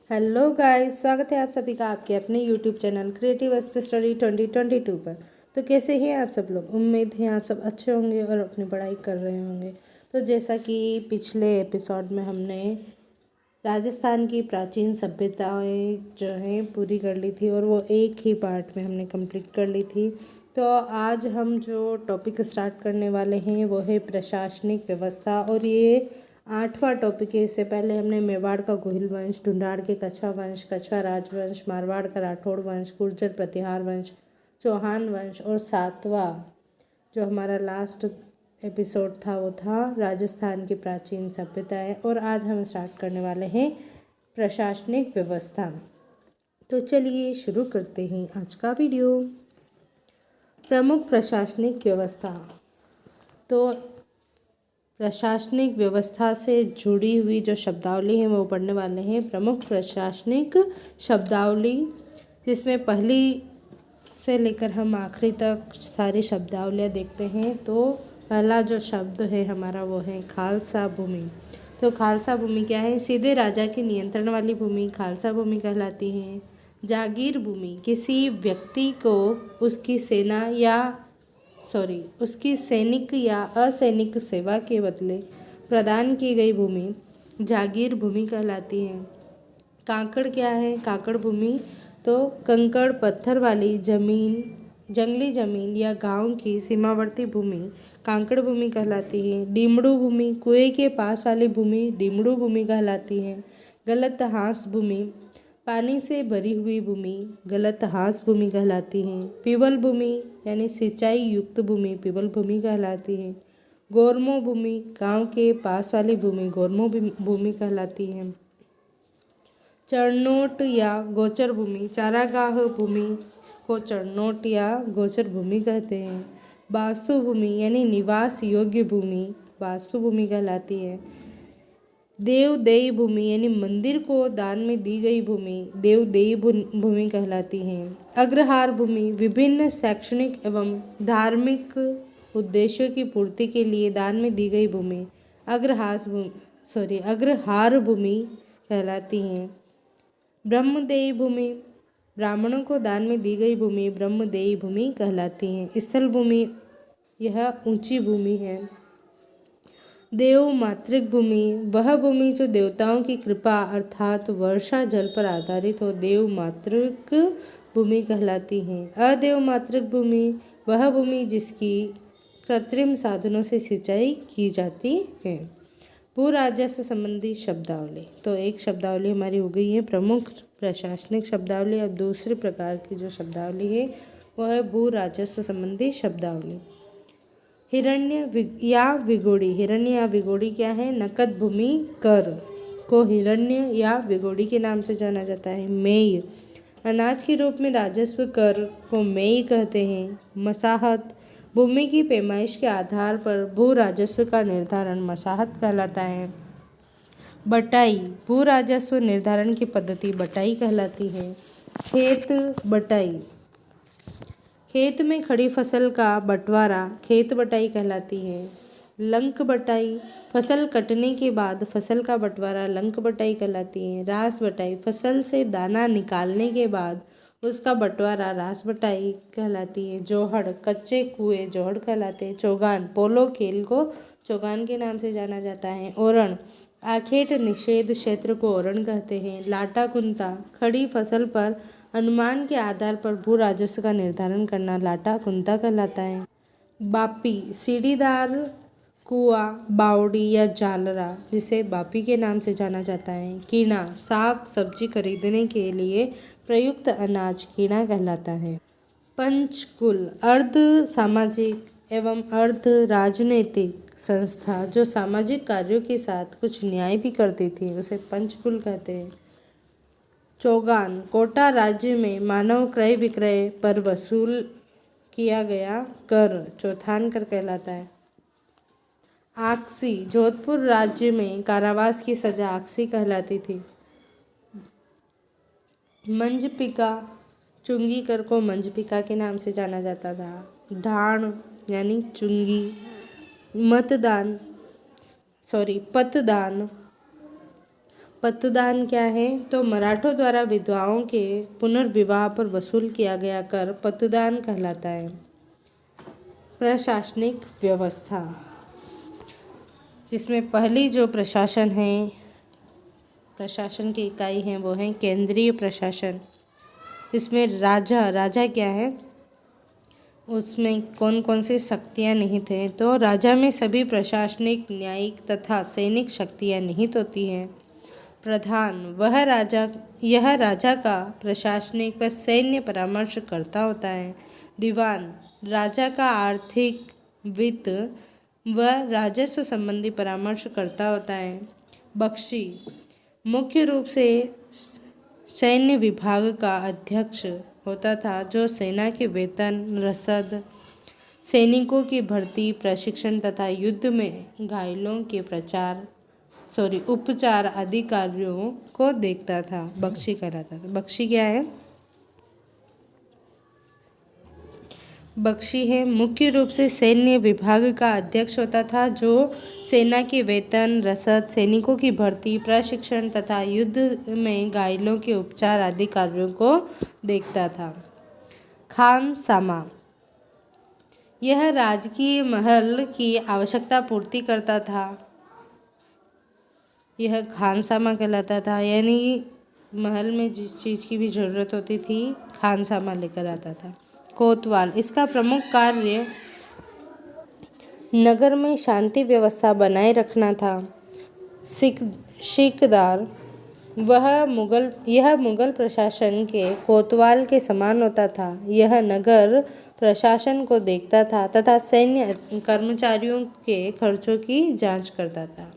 Hello guys, स्वागत है आप सभी का आपके अपने यूट्यूब चैनल क्रिएटिव स्टडी 2022 पर। तो कैसे हैं आप सब लोग? उम्मीद है आप सब अच्छे होंगे और अपनी पढ़ाई कर रहे होंगे। तो जैसा कि पिछले एपिसोड में हमने राजस्थान की प्राचीन सभ्यताएं जो हैं पूरी कर ली थी और वो एक ही पार्ट में हमने कंप्लीट कर ली थी। तो आज हम जो टॉपिक स्टार्ट करने वाले हैं वो है प्रशासनिक व्यवस्था, और ये 8वां टॉपिक है। इससे पहले हमने मेवाड़ का गोहिल वंश, ढूंढाड़ के कछवा वंश, कछवा राजवंश, मारवाड़ का राठौड़ वंश, गुर्जर प्रतिहार वंश, चौहान वंश, और 7वां जो हमारा लास्ट एपिसोड था वो था राजस्थान की प्राचीन सभ्यताएं। और आज हम स्टार्ट करने वाले हैं प्रशासनिक व्यवस्था। तो चलिए शुरू करते हैं आज का वीडियो। प्रमुख प्रशासनिक व्यवस्था। तो प्रशासनिक व्यवस्था से जुड़ी हुई जो शब्दावली है वो पढ़ने वाले हैं। प्रमुख प्रशासनिक शब्दावली, जिसमें पहली से लेकर हम आखिरी तक सारी शब्दावलियाँ देखते हैं। तो पहला जो शब्द है हमारा वो है खालसा भूमि। तो खालसा भूमि क्या है? सीधे राजा के नियंत्रण वाली भूमि खालसा भूमि कहलाती है। जागीर भूमि, किसी व्यक्ति को उसकी सेना या उसकी सैनिक या असैनिक सेवा के बदले प्रदान की गई भूमि जागीर भूमि कहलाती है। कांकड़ क्या है? कांकड़ भूमि तो कंकड़ पत्थर वाली जमीन, जंगली जमीन या गांव की सीमावर्ती भूमि कांकड़ भूमि कहलाती है। डिमड़ू भूमि, कुएं के पास वाली भूमि डिमड़ू भूमि कहलाती है। गलत हांस भूमि, पानी से भरी हुई भूमि गलत हांस भूमि कहलाती है। पीवल भूमि यानी सिंचाई युक्त भूमि पीवल भूमि कहलाती है। गोरमो भूमि, गांव के पास वाली भूमि गोरमो भूमि कहलाती है। चरनोट या गोचर भूमि, चारागाह भूमि को चरनोट या गोचर भूमि कहते हैं। वास्तु भूमि यानी निवास योग्य भूमि वास्तु भूमि कहलाती है। देवदेयी भूमि यानी मंदिर को दान में दी गई भूमि देवदेयी भूमि कहलाती है। अग्रहार भूमि, विभिन्न शैक्षणिक एवं धार्मिक उद्देश्यों की पूर्ति के लिए दान में दी गई भूमि अग्रहार भूमि कहलाती है। ब्रह्मदेयी भूमि, ब्राह्मणों को दान में दी गई भूमि ब्रह्मदेयी भूमि कहलाती है। स्थल भूमि, यह ऊंची भूमि है। देव मातृक भूमि, वह भूमि जो देवताओं की कृपा अर्थात वर्षा जल पर आधारित हो देव मातृक भूमि कहलाती है। अदेव मातृक भूमि, वह भूमि जिसकी कृत्रिम साधनों से सिंचाई की जाती है। भू राजस्व संबंधी शब्दावली। तो एक शब्दावली हमारी हो गई है प्रमुख प्रशासनिक शब्दावली। अब दूसरे प्रकार की जो शब्दावली है वह है भू राजस्व संबंधी शब्दावली। हिरण्य या विगोड़ी, हिरण्य या विगोड़ी क्या है? नकद भूमि कर को हिरण्य या विगोड़ी के नाम से जाना जाता है। मेय, अनाज के रूप में राजस्व कर को मेय कहते हैं। मसाहत, भूमि की पैमाइश के आधार पर भू राजस्व का निर्धारण मसाहत कहलाता है। बटाई, भू राजस्व निर्धारण की पद्धति बटाई कहलाती है। खेत बटाई, खेत में खड़ी फसल का बंटवारा खेत बटाई कहलाती है। लंक बटाई, फसल कटने के बाद फसल का बंटवारा लंक बटाई कहलाती है। रास बटाई, फसल से दाना निकालने के बाद उसका बंटवारा रास बटाई कहलाती है। जोहड़, कच्चे कुएं जोहड़ कहलाते हैं। चौगान, पोलो खेल को चौगान के नाम से जाना जाता है। ओरण, आखेट निषेध क्षेत्र को ओरण कहते हैं। लाटा कुंता, खड़ी फसल पर अनुमान के आधार पर भू राजस्व का निर्धारण करना लाटा कुंता कहलाता है। बापी, सीढ़ीदार कुआं, बावड़ी या जालरा जिसे बापी के नाम से जाना जाता है। कीणा, साग सब्जी खरीदने के लिए प्रयुक्त अनाज कीणा कहलाता है। पंचकुल, अर्ध सामाजिक एवं अर्ध राजनीतिक संस्था जो सामाजिक कार्यों के साथ कुछ न्याय भी करती थी उसे पंचकुल कहते हैं। चौगान, कोटा राज्य में मानव क्रय विक्रय पर वसूल किया गया कर चौथान कर कहलाता है। आक्सी, जोधपुर राज्य में कारावास की सजा आक्सी कहलाती थी। मंजपिका, चुंगी कर को मंजपिका के नाम से जाना जाता था। ढाण यानी चुंगी। मतदान पतदान, पत्तदान क्या है? तो मराठों द्वारा विधवाओं के पुनर्विवाह पर वसूल किया गया कर पत्तदान कहलाता है। प्रशासनिक व्यवस्था, जिसमें पहली जो प्रशासन है, प्रशासन की इकाई है, वो है केंद्रीय प्रशासन। इसमें राजा क्या है, उसमें कौन कौन सी शक्तियाँ निहित हैं? तो राजा में सभी प्रशासनिक, न्यायिक तथा सैनिक शक्तियाँ निहित होती हैं। प्रधान यह राजा का प्रशासनिक व सैन्य परामर्शकर्ता होता है। दीवान राजा का आर्थिक, वित्त व राजस्व संबंधी परामर्शकर्ता होता है। बख्शी मुख्य रूप से सैन्य विभाग का अध्यक्ष होता था, जो सेना के वेतन, रसद, सैनिकों की भर्ती, प्रशिक्षण तथा युद्ध में घायलों के उपचार आदि कार्यों को देखता था। बख्शी कहलाता था। बख्शी क्या है? बख्शी है मुख्य रूप से सैन्य विभाग का अध्यक्ष होता था, जो सेना के वेतन, रसद, सैनिकों की भर्ती, प्रशिक्षण तथा युद्ध में घायलों के उपचार आदि कार्यों को देखता था। खानसामा यह राजकीय महल की आवश्यकता पूर्ति करता था। यह खानसामा कहलाता था, यानी महल में जिस चीज़ की भी ज़रूरत होती थी, खानसामा लेकर आता था। कोतवाल इसका प्रमुख कार्य नगर में शांति व्यवस्था बनाए रखना था। सिकदार यह मुगल प्रशासन के कोतवाल के समान होता था। यह नगर प्रशासन को देखता था तथा सैन्य कर्मचारियों के खर्चों की जांच करता था।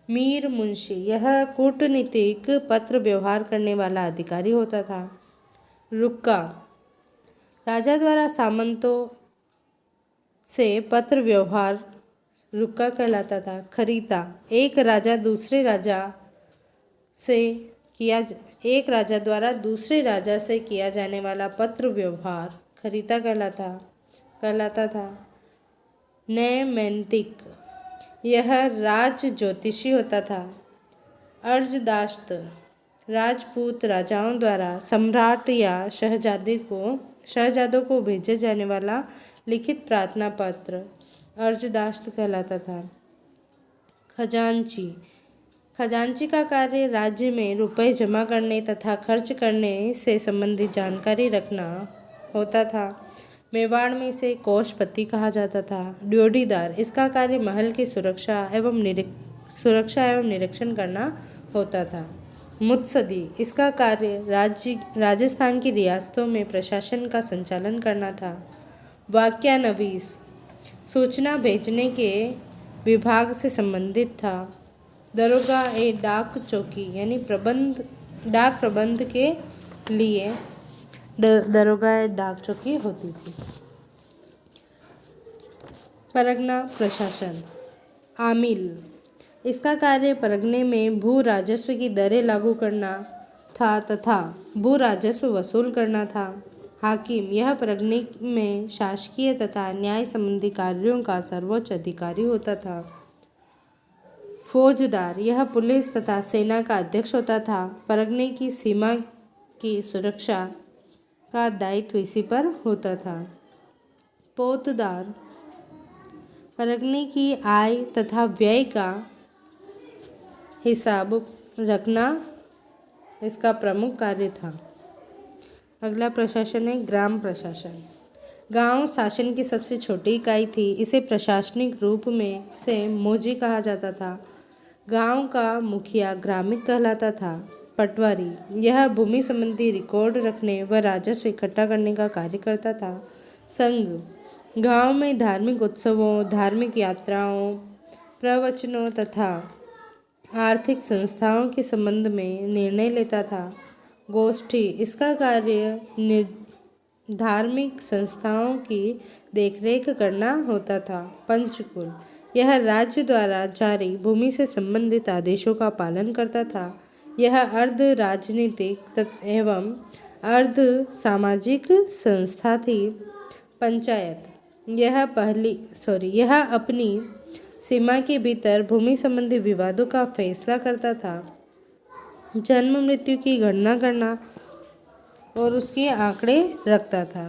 मीर मुंशी यह कूटनीतिक पत्र व्यवहार करने वाला अधिकारी होता था। रुक्का राजा द्वारा सामंतों से एक राजा द्वारा दूसरे राजा से किया जाने वाला पत्र व्यवहार खरीदा कहलाता था। नैमित्तिक यह राज ज्योतिषी होता था। अर्जदाश्त राजपूत राजाओं द्वारा सम्राट या शहजादों को भेजे जाने वाला लिखित प्रार्थना पत्र अर्जदाश्त कहलाता था। खजांची का कार्य राज्य में रुपए जमा करने तथा खर्च करने से संबंधित जानकारी रखना होता था। मेवाड़ में इसे कोषपति कहा जाता था। ड्योढ़ीदार इसका कार्य महल की सुरक्षा एवं निरीक्षण करना होता था। मुत्सदी इसका कार्य राजस्थान की रियासतों में प्रशासन का संचालन करना था। वाक्यानवीस सूचना भेजने के विभाग से संबंधित था। दरोगा डाक चौकी यानी डाक प्रबंध के लिए दरोगा डाक चौकी होती थी। परगना प्रशासन। आमिल इसका कार्य परगने में भू राजस्व की दरें लागू करना था तथा भू राजस्व वसूल करना था। हाकिम यह परगने में शासकीय तथा न्याय संबंधी कार्यों का सर्वोच्च अधिकारी होता था। फौजदार यह पुलिस तथा सेना का अध्यक्ष होता था। परगने की सीमा की सुरक्षा का दायित्व इसी पर होता था। पोतदार परगने की आय तथा व्यय का हिसाब रखना इसका प्रमुख कार्य था। अगला प्रशासन है ग्राम प्रशासन। गांव शासन की सबसे छोटी इकाई थी। इसे प्रशासनिक रूप में से मौजी कहा जाता था। गांव का मुखिया ग्रामिक कहलाता था। पटवारी यह भूमि संबंधी रिकॉर्ड रखने व राजस्व इकट्ठा करने का कार्य करता था। संघ गांव में धार्मिक उत्सवों, धार्मिक यात्राओं, प्रवचनों तथा आर्थिक संस्थाओं के संबंध में निर्णय लेता था। गोष्ठी इसका कार्य धार्मिक संस्थाओं की देखरेख करना होता था। पंचकुल यह राज्य द्वारा जारी भूमि से संबंधित आदेशों का पालन करता था। यह अर्ध राजनीतिक एवं अर्ध सामाजिक संस्था थी। पंचायत यह अपनी सीमा के भीतर भूमि संबंधी विवादों का फैसला करता था। जन्म मृत्यु की गणना करना और उसके आंकड़े रखता था।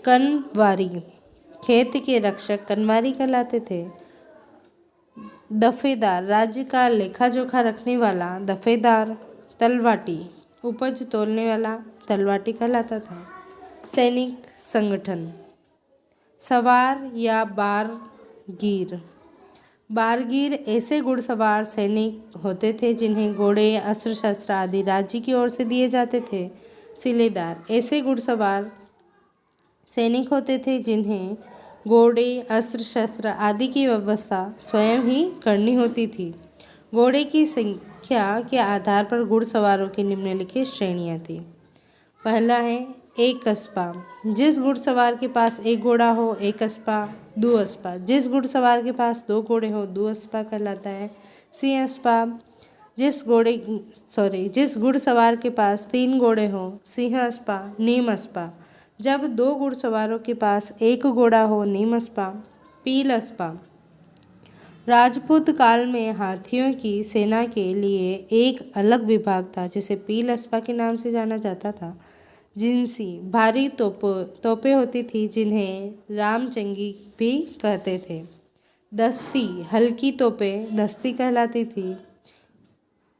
कनवारी, खेत के रक्षक कनवारी कहलाते थे। दफेदार, राज्य का लेखा जोखा रखने वाला दफेदार। तलवाटी, उपज तोलने वाला तलवाटी कहलाता था। सैनिक संगठन, सवार या बारगीर। बारगीर ऐसे घुड़सवार सैनिक होते थे जिन्हें घोड़े, अस्त्र शस्त्र आदि राज्य की ओर से दिए जाते थे। सिलेदार, ऐसे घुड़सवार सैनिक होते थे जिन्हें घोड़े, अस्त्र शस्त्र आदि की व्यवस्था स्वयं ही करनी होती थी। घोड़े की संख्या के आधार पर घुड़सवारों की निम्नलिखित श्रेणियां थी। पहला है एक अस्पा, जिस घुड़सवार के पास एक घोड़ा हो एक अस्पा। दो अस्पा, जिस घुड़सवार के पास दो घोड़े हो दो अस्पा कहलाता है। सिंह अस्पा, जिस घुड़सवार के पास तीन घोड़े हो सिंह अस्पा। नीम अस्पा, जब दो घुड़सवारों के पास एक घोड़ा हो नीम अस्पा। पील अस्पा, राजपूत काल में हाथियों की सेना के लिए एक अलग विभाग था जिसे पील अस्पा के नाम से जाना जाता था। जिनसी, भारी तोपें होती थी जिन्हें रामचंगी भी कहते थे। दस्ती, हल्की तोपें दस्ती कहलाती थी।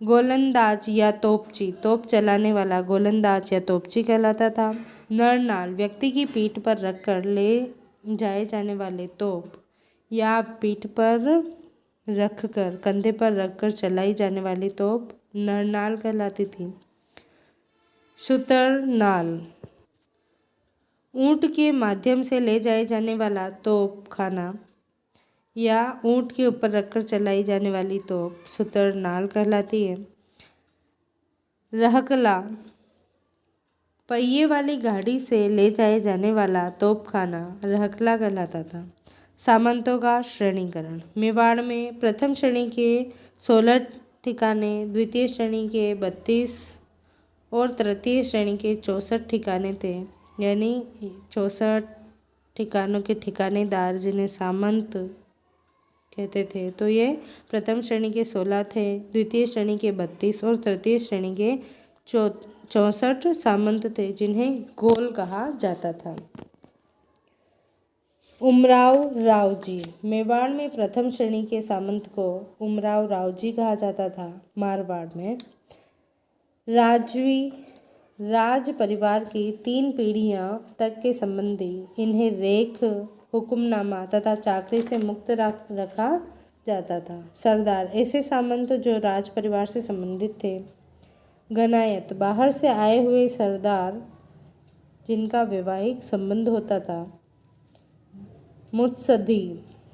गोलंदाज या तोपची, तोप चलाने वाला गोलंदाज या तोपची कहलाता था। नरनाल, व्यक्ति की पीठ पर रखकर ले जाए जाने वाले तोप या पीठ पर रखकर कंधे पर रखकर चलाई जाने वाली तोप नरनाल कहलाती थी। शुतरनाल, ऊंट के माध्यम से ले जाए जाने वाला तोप खाना या ऊंट के ऊपर रखकर चलाई जाने वाली तोप शुतरनाल कहलाती है। रहकला, पहिए वाली गाड़ी से ले जाए जाने वाला तोपखाना रहकला कहलाता था। सामंतों का श्रेणीकरण, मेवाड़ में प्रथम श्रेणी के 16 ठिकाने, द्वितीय श्रेणी के 32 और तृतीय श्रेणी के 64 ठिकाने थे। यानी 64 ठिकानों के ठिकानेदार जिन्हें सामंत कहते थे। तो ये प्रथम श्रेणी के 16 थे, द्वितीय श्रेणी के 32 और तृतीय श्रेणी के 64 सामंत थे जिन्हें गोल कहा जाता था। उमराव रावजी, मेवाड़ में प्रथम श्रेणी के सामंत को उमराव रावजी कहा जाता था। मारवाड़ में राजवी राज परिवार की 3 पीढ़ियां तक के संबंधी इन्हें रेख, हुक्मनामा तथा चाकरी से मुक्त रखा जाता था। सरदार, ऐसे सामंत जो राज परिवार से संबंधित थे। गनायत, बाहर से आए हुए सरदार जिनका वैवाहिक संबंध होता था। मुत्सदी,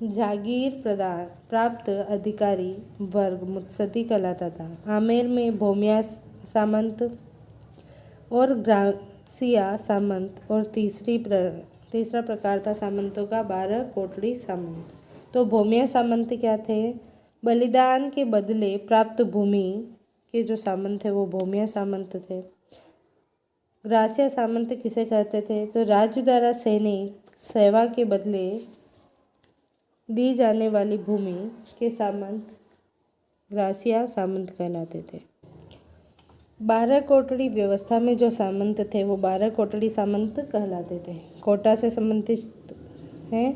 जागीर प्राप्त अधिकारी वर्ग मुत्सदी कहलाता था। आमेर में भोमिया सामंत और ग्रासिया सामंत और तीसरा प्रकार था सामंतों का 12 कोटड़ी सामंत। तो भोमिया सामंत क्या थे? बलिदान के बदले प्राप्त भूमि के जो सामंत थे वो भोमिया सामंत थे। ग्रासिया सामंत किसे कहते थे? तो राज्य द्वारा सैनिक सेवा के बदले दी जाने वाली भूमि के सामंत ग्रासिया सामंत कहलाते थे। 12 कोटड़ी व्यवस्था में जो सामंत थे वो 12 कोटड़ी सामंत कहलाते थे। कोटा से संबंधित है।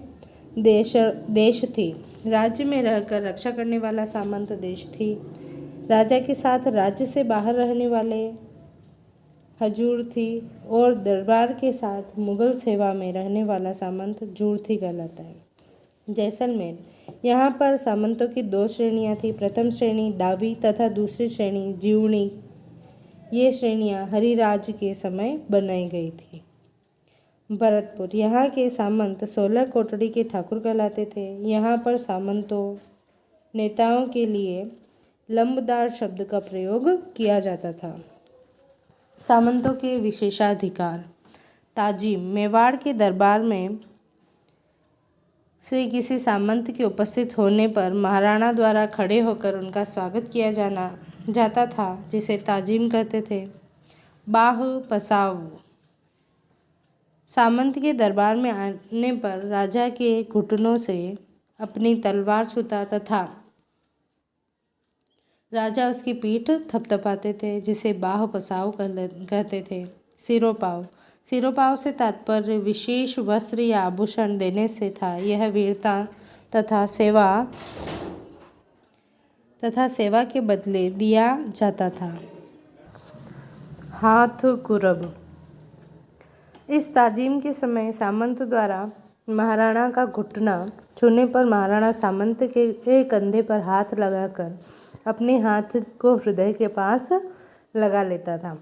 देश थी, राज्य में रहकर रक्षा करने वाला सामंत देश थी। राजा के साथ राज्य से बाहर रहने वाले हजूर थी और दरबार के साथ मुगल सेवा में रहने वाला सामंत जूर थी कहलाता है। जैसलमेर, यहाँ पर सामंतों की 2 श्रेणियाँ थी। प्रथम श्रेणी डावी तथा दूसरी श्रेणी जीवनी। ये श्रेणियाँ हरिराज के समय बनाई गई थी। भरतपुर, यहाँ के सामंत 16 कोटड़ी के ठाकुर कहलाते थे। यहाँ पर सामंतों नेताओं के लिए लंबदार शब्द का प्रयोग किया जाता था। सामंतों के विशेषाधिकार। ताजिम, मेवाड़ के दरबार में से किसी सामंत के उपस्थित होने पर महाराणा द्वारा खड़े होकर उनका स्वागत किया जाता था जिसे ताजिम कहते थे। बाह पसाव, सामंत के दरबार में आने पर राजा के घुटनों से अपनी तलवार छूता तथा राजा उसकी पीठ थपथपाते थे, जिसे बाह पसाव कहते थे। सिरोपाव। सिरोपाव से तात्पर्य विशेष वस्त्र या आभूषण देने से था। यह वीरता तथा सेवा के बदले दिया जाता था। हाथ कुरब। इस ताजीम के समय सामंत द्वारा महाराणा का घुटना छूने पर महाराणा सामंत के कंधे पर हाथ लगाकर अपने हाथ को हृदय के पास लगा लेता था।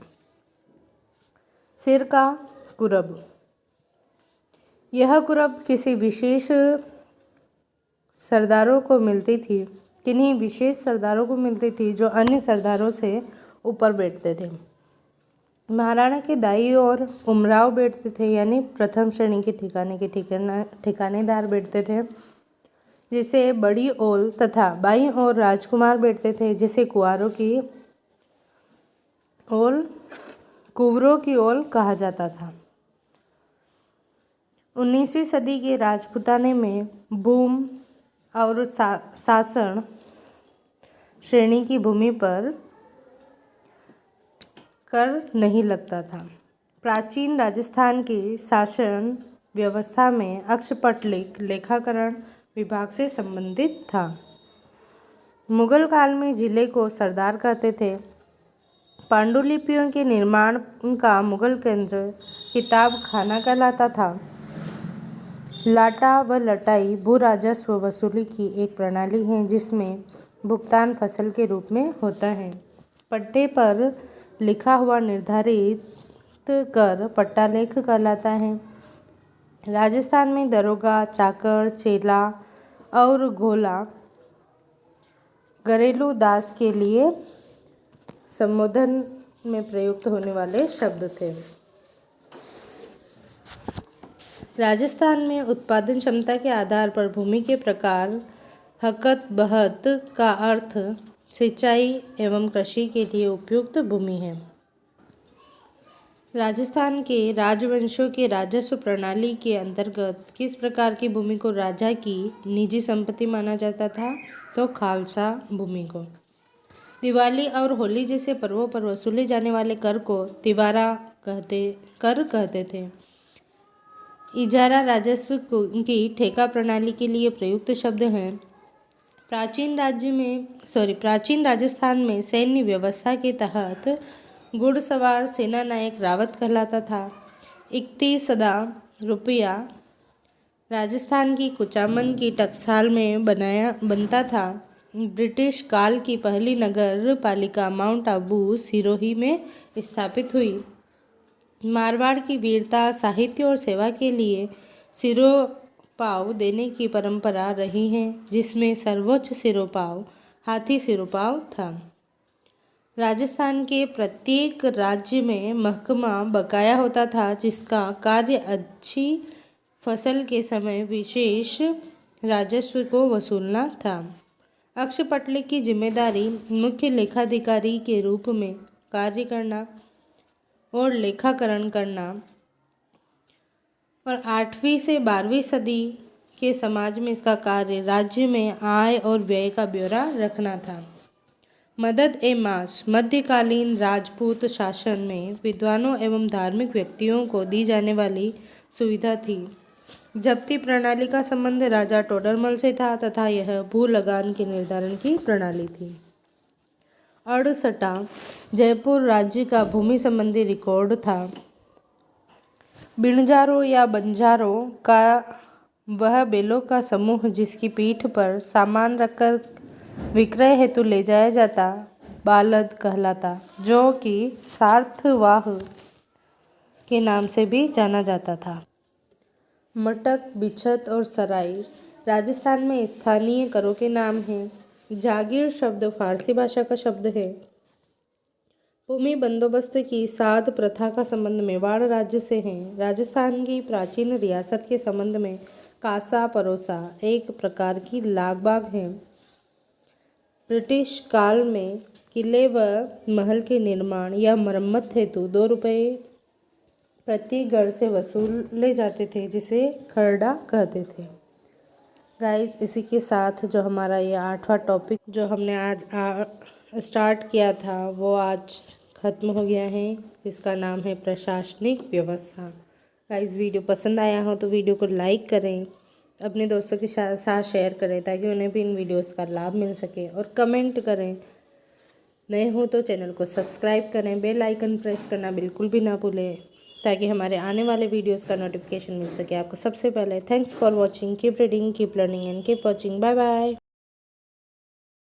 सिर का कुरब। यह कुरब किसी विशेष सरदारों को मिलती थी, किन्हीं विशेष सरदारों को मिलती थी जो अन्य सरदारों से ऊपर बैठते थे। महाराणा के दाईं ओर उमराव बैठते थे, यानी प्रथम श्रेणी के ठिकानेदार बैठते थे, जिसे बड़ी ओल, तथा बाईं ओर राजकुमार बैठते थे, जिसे कुंवरों की ओल कहा जाता था। 19वीं सदी के राजपुताने में भूम और शासन श्रेणी की भूमि पर कर नहीं लगता था। प्राचीन राजस्थान की शासन व्यवस्था में अक्षपटलिक लेखाकरण विभाग से संबंधित था। मुगल काल में जिले को सरदार कहते थे। पांडुलिपियों के निर्माण का मुगल केंद्र किताब खाना कहलाता था। लाटा व लटाई भू राजस्व वसूली की एक प्रणाली है, जिसमें भुगतान फसल के रूप में होता है। पट्टे पर लिखा हुआ निर्धारित कर पट्टालेख कहलाता है। राजस्थान में दरोगा, चाकर, चेला और घोला घरेलू दास के लिए संबोधन में प्रयुक्त होने वाले शब्द थे। राजस्थान में उत्पादन क्षमता के आधार पर भूमि के प्रकार हकत बहत का अर्थ सिंचाई एवं कृषि के लिए उपयुक्त भूमि है। राजस्थान के राजवंशों के राजस्व प्रणाली के अंतर्गत किस प्रकार की भूमि को राजा की निजी संपत्ति माना जाता था? तो खालसा भूमि को। दिवाली और होली जैसे पर्वों पर वसूले जाने वाले कर को तिवारा कहते थे। इजारा राजस्व की ठेका प्रणाली के लिए प्रयुक्त शब्द हैं। प्राचीन राजस्थान में सैन्य व्यवस्था के तहत घुड़सवार सेना नायक रावत कहलाता था। 31,000 रुपया राजस्थान की कुचामन की टकसाल में बनता था। ब्रिटिश काल की पहली नगर पालिका माउंट आबू सिरोही में स्थापित हुई। मारवाड़ की वीरता, साहित्य और सेवा के लिए सिरोपाव देने की परंपरा रही है, जिसमें सर्वोच्च सिरोपाव हाथी सिरोपाव था। राजस्थान के प्रत्येक राज्य में महकमा बकाया होता था, जिसका कार्य अच्छी फसल के समय विशेष राजस्व को वसूलना था। अक्षपटलिक की जिम्मेदारी मुख्य लेखाधिकारी के रूप में कार्य करना और लेखाकरण करना और 8वीं से 12वीं सदी के समाज में इसका कार्य राज्य में आय और व्यय का ब्यौरा रखना था। मदद ए माश मध्यकालीन राजपूत शासन में विद्वानों एवं धार्मिक व्यक्तियों को दी जाने वाली सुविधा थी। जब्ती प्रणाली का संबंध राजा टोडरमल से था तथा यह भू लगान के निर्धारण की प्रणाली थी। 68 जयपुर राज्य का भूमि संबंधी रिकॉर्ड था। बिणजारों या बंजारों का वह बैलों का समूह जिसकी पीठ पर सामान रखकर विक्रय हेतु ले जाया जाता बालद कहलाता, जो कि सार्थवाह के नाम से भी जाना जाता था। मटक, बिछत और सराय राजस्थान में स्थानीय करों के नाम हैं। जागीर शब्द फारसी भाषा का शब्द है। भूमि बंदोबस्त की साध प्रथा का संबंध मेवाड़ राज्य से है। राजस्थान की प्राचीन रियासत के संबंध में कासा परोसा एक प्रकार की लागबाग है। ब्रिटिश काल में किले व महल के निर्माण या मरम्मत हेतु 2 रुपये प्रति गज से वसूले जाते थे, जिसे खरड़ा कहते थे। गाइस, इसी के साथ जो हमारा ये 8वां टॉपिक जो हमने आज स्टार्ट किया था वो आज ख़त्म हो गया है। इसका नाम है प्रशासनिक व्यवस्था। गाइस वीडियो पसंद आया हो तो वीडियो को लाइक करें, अपने दोस्तों के साथ शेयर करें ताकि उन्हें भी इन वीडियोस का लाभ मिल सके, और कमेंट करें। नए हो तो चैनल को सब्सक्राइब करें, बेल आइकन प्रेस करना बिल्कुल भी ना भूलें ताकि हमारे आने वाले वीडियोस का नोटिफिकेशन मिल सके आपको सबसे पहले। Thanks for watching, keep reading, keep learning and keep watching. Bye bye.